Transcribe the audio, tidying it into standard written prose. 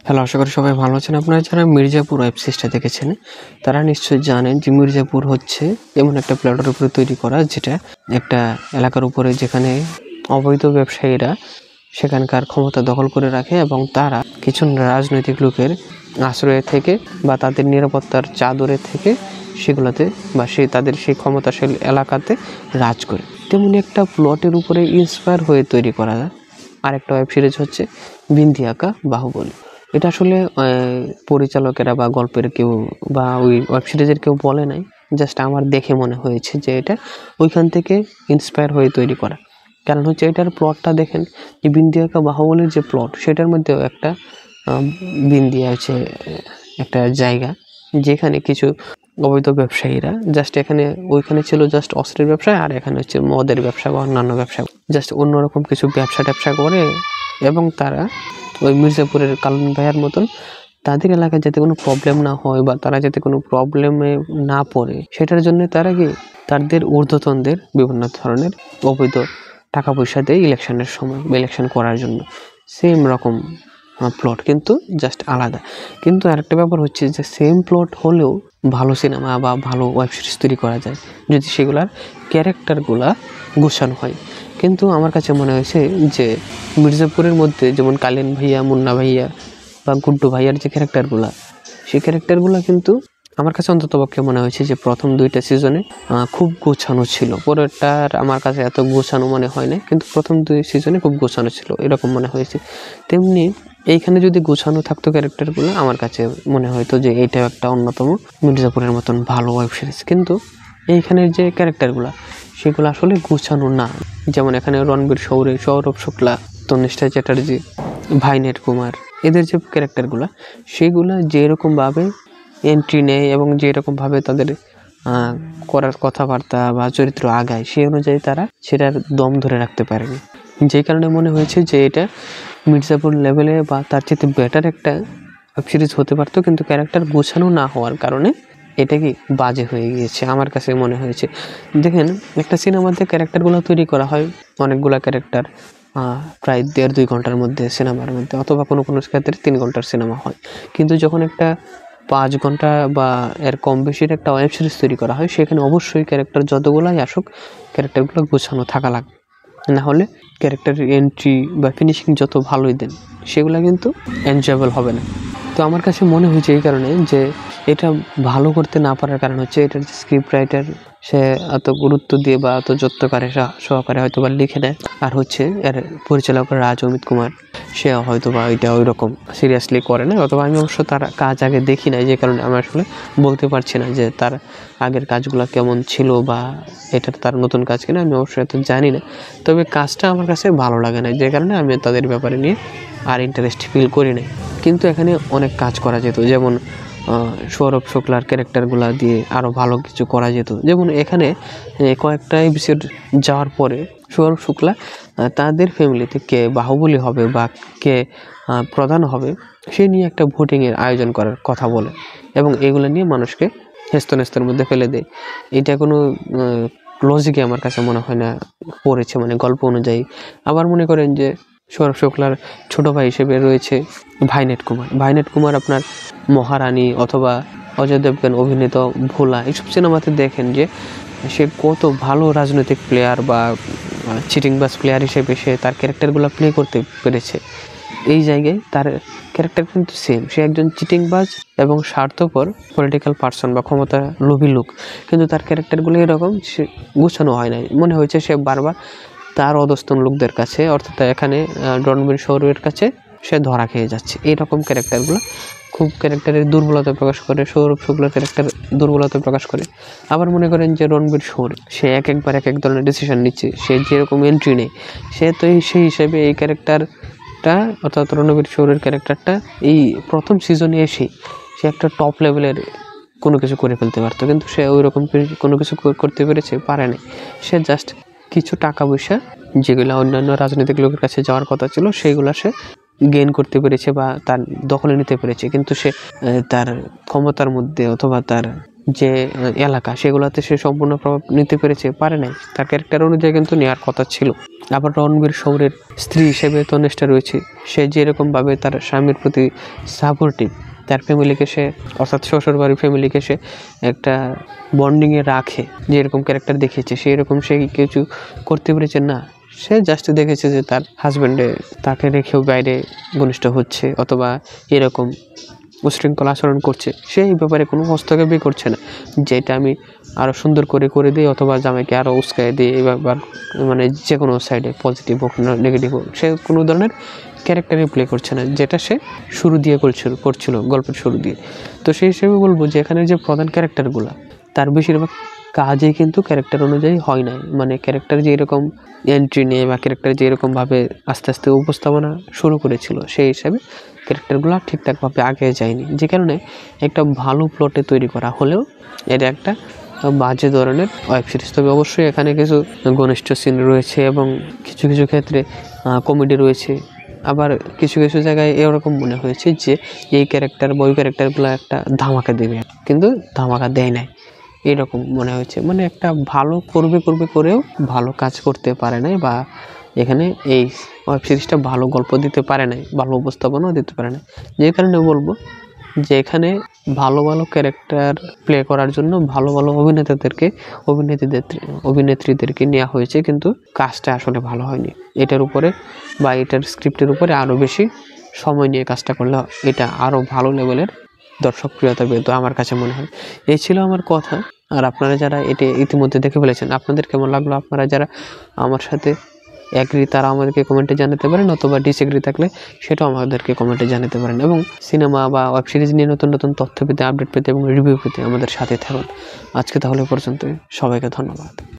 Hello, আশা করি সবাই ভালো আছেন। আপনারা যারা মির্জাপুর ওয়েব সিরিজটা দেখেছেন তারা নিশ্চয়ই জানেন যে মির্জাপুর হচ্ছে এমন একটা প্ল্যাটের উপরে তৈরি করা, যেটা একটা এলাকার উপরে যেখানে অবৈধ ব্যবসায়ীরা সেখানকার ক্ষমতা দখল করে রাখে এবং তারা কিছু রাজনৈতিক লোকের আশ্রয়ে থেকে বা তাদের নিরাপত্তার চাদরে থেকে সেগুলোতে বা তাদের সেই ক্ষমতাশীল এলাকাতে রাজ করে। তেমনি একটা প্লটের উপরে ইন্সপায়ার হয়ে তৈরি করা আরেকটা ওয়েব সিরিজ হচ্ছে বিন্দি আঁকা বাহুবলী। এটা আসলে পরিচালকেরা বা গল্পের কেউ বা ওই ওয়েব সিরিজের কেউ বলে নাই, জাস্ট আমার দেখে মনে হয়েছে যে এটা ওইখান থেকে ইন্সপায়ার হয়ে তৈরি করা। কারণ হচ্ছে এটার প্লটটা দেখেন, যে বিন্দি আঁকা বাহুবলীর যে প্লট, সেটার মধ্যেও একটা বিন্দিয়া আছে একটা জায়গা যেখানে কিছু অবৈধ ব্যবসায়ীরা জাস্ট ওইখানে ছিল জাস্ট অস্ত্রের ব্যবসা, আর এখানে হচ্ছে মদের ব্যবসা বা অন্যান্য ব্যবসা, জাস্ট অন্যরকম কিছু ব্যবসা করে। এবং তারা ওই মির্জাপুরের কালুন ভাইয়ার মতন তাদের এলাকায় যাতে কোনো প্রবলেম না হয় বা তারা যাতে কোনো প্রবলেমে না পড়ে, সেটার জন্য তারা কি তাদের ঊর্ধ্বতনদের বিভিন্ন ধরনের অবৈধ টাকা পয়সা দেয় ইলেকশনের সময় বা ইলেকশন করার জন্য। সেম রকম প্লট, কিন্তু জাস্ট আলাদা। কিন্তু আরেকটা ব্যাপার হচ্ছে যে সেম প্লট হলেও ভালো সিনেমা বা ভালো ওয়েব সিরিজ তৈরি করা যায় যদি সেগুলার ক্যারেক্টারগুলা গোছানো হয়। কিন্তু আমার কাছে মনে হয়েছে যে মির্জাপুরের মধ্যে যেমন কালীন ভাইয়া, মুন্না ভাইয়া বা গুড্ডু ভাইয়ার যে ক্যারেক্টারগুলা, সেই ক্যারেক্টারগুলা কিন্তু আমার কাছে অন্ততপক্ষে মনে হয়েছে যে প্রথম 2টা সিজনে খুব গোছানো ছিল। পরেরটার আমার কাছে এত গোছানো মনে হয় না, কিন্তু প্রথম 2 সিজনে খুব গোছানো ছিল এরকম মনে হয়েছে। তেমনি এইখানে যদি গোছানো থাকতো ক্যারেক্টারগুলো, আমার কাছে মনে হয়তো যে এইটাও একটা অন্যতম মির্জাপুরের মতন ভালো ওয়েব সিরিজ। কিন্তু এইখানের যে ক্যারেক্টারগুলো সেগুলো আসলে গোছানো না। যেমন এখানে রণবীর শৌরে, সৌরভ শুক্লা, তনিষ্ঠা চ্যাটার্জি, ভাইনেট কুমার, এদের যে ক্যারেক্টারগুলো সেগুলো যেরকমভাবে এন্ট্রি নেয় এবং যেরকমভাবে তাদের করার কথাবার্তা বা চরিত্র আগায়, সেই অনুযায়ী তারা সেটার দম ধরে রাখতে পারেনি। যেই কারণে মনে হয়েছে যে এটা মির্জাপুর লেভেলে বা তার চেয়ে বেটার একটা ওয়েব সিরিজ হতে পারতো, কিন্তু ক্যারেক্টার গোছানো না হওয়ার কারণে এটা কি বাজে হয়ে গিয়েছে আমার কাছে মনে হয়েছে। দেখেন, একটা সিনেমাতে ক্যারেক্টারগুলো তৈরি করা হয়, অনেকগুলো ক্যারেক্টার প্রায় 1.5-2 ঘন্টার মধ্যে সিনেমার মধ্যে, অথবা কোনো ক্ষেত্রে 3 ঘন্টার সিনেমা হয়। কিন্তু যখন একটা 5 ঘন্টা বা এর কম বেশির একটা ওয়েব সিরিজ তৈরি করা হয়, সেখানে অবশ্যই ক্যারেক্টার যতগুলাই আসুক ক্যারেক্টারগুলো গোছানো থাকা লাগবে। না হলে ক্যারেক্টারের এন্ট্রি বা ফিনিশিং যত ভালোই দেন, সেগুলো কিন্তু এনজয়েবল হবে না। তো আমার কাছে মনে হয়েছে এই কারণে যে এটা ভালো করতে না পারার কারণ হচ্ছে এটার যে স্ক্রিপ্ট রাইটার, সে এত গুরুত্ব দিয়ে বা এত যত্নকারে সহকারে হয়তো বা লিখে নেয়। আর হচ্ছে এর পরিচালক রাজ অমিত কুমার, সে হয়তো বা এটা ওই রকম সিরিয়াসলি করে না, অথবা আমি অবশ্য তার কাজ আগে দেখি নাই, যে কারণে আমি আসলে বলতে পারছি না যে তার আগের কাজগুলো কেমন ছিল বা এটা তার নতুন কাজ কিনা, আমি অবশ্যই এত জানি না। তবে কাজটা আমার কাছে ভালো লাগে না, যে কারণে আমি তাদের ব্যাপারে নিয়ে আর ইন্টারেস্ট ফিল করি নাই। কিন্তু এখানে অনেক কাজ করা যেত, যেমন সৌরভ শুক্লার ক্যারেক্টারগুলো দিয়ে আরও ভালো কিছু করা যেত। যেমন এখানে কয়েকটা এপিসোড যাওয়ার পরে সৌরভ শুক্লা তাদের ফ্যামিলিতে কে বাহুবলী হবে বা কে প্রধান হবে সে নিয়ে একটা ভোটিংয়ের আয়োজন করার কথা বলে, এবং এগুলো নিয়ে মানুষকে হেস্তনেস্তের মধ্যে ফেলে দেয়। এটা কোনো লজিকে আমার কাছে মনে হয় না পড়েছে, মানে গল্প অনুযায়ী। আবার মনে করেন যে সৌরভ শুক্লার ছোটো ভাই হিসেবে রয়েছে ভাইনেট কুমার আপনার মহারানী অথবা অজয় দেবগন অভিনীত ভোলা, এইসব সিনেমাতে দেখেন যে সে কত ভালো রাজনৈতিক প্লেয়ার বা চিটিংবাজ প্লেয়ার হিসেবে সে তার ক্যারেক্টারগুলো প্লে করতে পেরেছে। এই জায়গায় তার ক্যারেক্টার কিন্তু সেম, সে একজন চিটিংবাজ এবং স্বার্থপর পলিটিক্যাল পার্সন বা ক্ষমতা লোভী লোক, কিন্তু তার ক্যারেক্টারগুলো এরকম সে গুছানো হয় নাই। মনে হয়েছে সে বারবার তার অধস্তন লোকদের কাছে, অর্থাৎ এখানে রণবীর সৌরভের কাছে সে ধরা খেয়ে যাচ্ছে। এইরকম ক্যারেক্টারগুলো খুব ক্যারেক্টারের দুর্বলতা প্রকাশ করে, সৌরভ শুক্লার ক্যারেক্টার দুর্বলতা প্রকাশ করে। আবার মনে করেন যে রণবীর সৌরভ, সে একবার এক ধরনের ডিসিশন নিচ্ছে, সে যেরকম এন্ট্রি নেই, সে তো সেই হিসেবে এই ক্যারেক্টারটা অর্থাৎ রণবীর সৌরভের ক্যারেক্টারটা এই প্রথম সিজনে এসেই সে একটা টপ লেভেলের কোনো কিছু করে ফেলতে পারতো, কিন্তু সে ওই রকম কোনো কিছু করতে পেরেছে পারে নাই। সে জাস্ট কিছু টাকা পয়সা যেগুলো অন্যান্য রাজনৈতিক লোকের কাছে যাওয়ার কথা ছিল সেইগুলো সে গেইন করতে পেরেছে বা তার দখলে নিতে পেরেছে, কিন্তু সে তার ক্ষমতার মধ্যে অথবা তার যে এলাকা সেগুলোতে সে সম্পূর্ণ প্রভাব নিতে পেরেছে, পারে নাই। তার ক্যারেক্টার অনুযায়ী কিন্তু নেওয়ার কথা ছিল। আবার রণবীর শৌরের স্ত্রী হিসেবে তনিষ্ঠা রয়েছে, সে যেরকমভাবে তার স্বামীর প্রতি সাপোর্টিভ, তার ফ্যামিলিকে সে অর্থাৎ শ্বশুরবাড়ির ফ্যামিলিকে সে একটা বন্ডিংয়ে রাখে, যেরকম ক্যারেক্টার দেখিয়েছে সেই রকম সে কিছু করতে পেরেছে না। সে জাস্ট দেখেছে যে তার হাজব্যান্ডে তাকে রেখেও বাইরে ঘনিষ্ঠ হচ্ছে অথবা এরকম উশৃঙ্খল আচরণ করছে, সে এই ব্যাপারে কোনো হস্তক্ষেপই করছে না, যেটা আমি আরও সুন্দর করে দিই অথবা জামাইকে আরও উস্কায় দিই। এই ব্যাপার মানে যে কোনো সাইডে পজিটিভ হোক না নেগেটিভ হোক, সে কোনো ধরনের ক্যারেক্টারই প্লে করছে না, যেটা সে শুরু দিয়ে করছিল গল্পের শুরু দিয়ে। তো সেই হিসেবে বলবো যে এখানে যে প্রধান ক্যারেক্টারগুলো তার বেশিরভাগ কাজেই কিন্তু ক্যারেক্টার অনুযায়ী হয় নাই। মানে ক্যারেক্টার যে এরকম এন্ট্রি নিয়ে বা ক্যারেক্টার যে এরকমভাবে আস্তে আস্তে উপস্থাপনা শুরু করেছিল, সেই হিসাবে ক্যারেক্টারগুলো ঠিকঠাকভাবে আগে যায়নি, যে কারণে একটা ভালো প্লটে তৈরি করা হলেও এটা একটা বাজে ধরনের ওয়েব সিরিজ। তবে অবশ্যই এখানে কিছু ঘনিষ্ঠ সিন রয়েছে এবং কিছু কিছু ক্ষেত্রে কমেডি রয়েছে। আবার কিছু কিছু জায়গায় এরকম মনে হয়েছে যে এই ক্যারেক্টার বা ওই ক্যারেক্টারগুলো একটা ধামাকা দেবে, কিন্তু ধামাকা দেয় নাই, এরকম মনে হয়েছে। মানে একটা ভালো করেও ভালো কাজ করতে পারে নাই, বা এখানে এই ওয়েব সিরিজটা ভালো গল্প দিতে পারে নাই, ভালো উপস্থাপনাও দিতে পারে না। যে কারণে বলবো যে এখানে ভালো ক্যারেক্টার প্লে করার জন্য ভালো অভিনেত্রীদেরকে নেওয়া হয়েছে, কিন্তু কাজটা আসলে ভালো হয়নি। এটার উপরে বা এটার স্ক্রিপ্টের উপরে আরও বেশি সময় নিয়ে কাজটা করলে এটা আরও ভালো লেভেলের দর্শকপ্রিয়তা পেত আমার কাছে মনে হয়। এই ছিল আমার কথা। আর আপনারা যারা এটা ইতিমধ্যে দেখে ফেলেছেন, আপনাদের কেমন লাগলো? আপনারা যারা আমার সাথে এগ্রি তারা আমাদেরকে কমেন্টে জানাতে পারেন, অথবা ডিসএগ্রি থাকলে সেটাও আমাদেরকে কমেন্টে জানাতে পারেন। এবং সিনেমা বা ওয়েব সিরিজ নিয়ে নতুন নতুন তথ্য পেতে, আপডেট পেতে এবং রিভিউ পেতে আমাদের সাথে থাকুন। আজকে তাহলে পর্যন্ত, সবাইকে ধন্যবাদ।